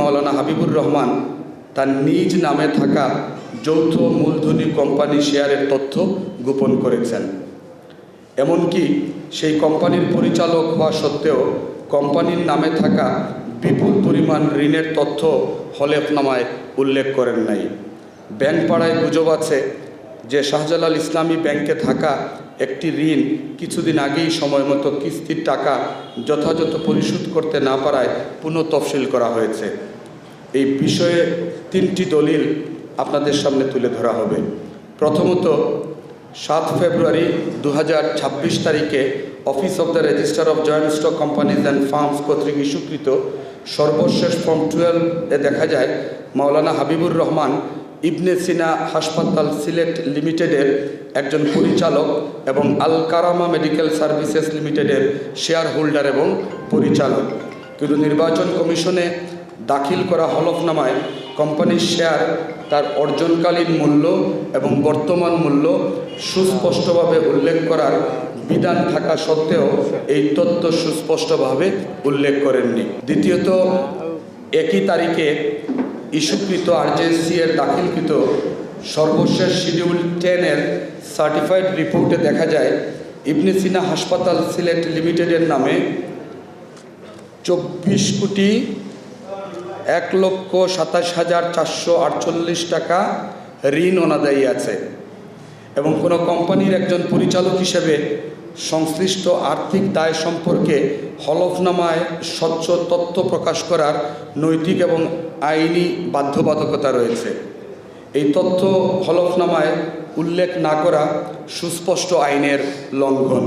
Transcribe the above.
মাওলানা হাবিবুর রহমান তার নিজ নামে থাকা যৌথ মূলধনী কোম্পানি শেয়ারের তথ্য গোপন করেছেন। এমনকি সেই কোম্পানির পরিচালক হওয়া সত্ত্বেও কোম্পানির নামে থাকা বিপুল পরিমাণ ঋণের তথ্য হলফনামায় উল্লেখ করেন নাই। ব্যাংক পাড়ায় গুজব আছে যে শাহজালাল ইসলামী ব্যাংকে থাকা একটি ঋণ কিছুদিন আগেই সময় মতো কিস্তির টাকা যথাযথ পরিশোধ করতে না পারায় পুনঃতফসিল করা হয়েছে। এই বিষয়ে 3টি দলিল আপনাদের সামনে তুলে ধরা হবে। প্রথমত, 7 ফেব্রুয়ারি 2026 তারিখে office of the registrar of joint stock companies and firms কর্তৃক ইস্যুকৃত সর্বশেষ ফর্ম 12-এ দেখা যায় মাওলানা হাবিবুর রহমান ইবনে সিনা হাসপাতাল সিলেট লিমিটেডের একজন পরিচালক এবং আল কারামা মেডিকেল সার্ভিসেস লিমিটেডের শেয়ার হোল্ডার এবং পরিচালক। কিন্তু নির্বাচন কমিশনে দাখিল করা হলফনামায় কোম্পানির শেয়ার তার অর্জনকালীন মূল্য এবং বর্তমান মূল্য সুস্পষ্টভাবে উল্লেখ করার বিধান থাকা সত্ত্বেও এই তথ্য সুস্পষ্টভাবে উল্লেখ করেননি। দ্বিতীয়ত, একই তারিখে ইস্যুকৃত আরজেএসসি এর দাখিলকৃত সর্বশেষ শিডিউল 10-এর সার্টিফাইড রিপোর্টে দেখা যায় ইবনে সিনা হাসপাতাল সিলেট লিমিটেডের নামে 24,27,448 টাকা ঋণ অনাদায়ী আছে এবং কোনো কোম্পানির একজন পরিচালক হিসেবে সংশ্লিষ্ট আর্থিক দায় সম্পর্কে হলফনামায় স্বচ্ছ তথ্য প্রকাশ করার নৈতিক এবং আইনি বাধ্যবাধকতা রয়েছে। এই তথ্য হলফনামায় উল্লেখ না করা সুস্পষ্ট আইনের লঙ্ঘন।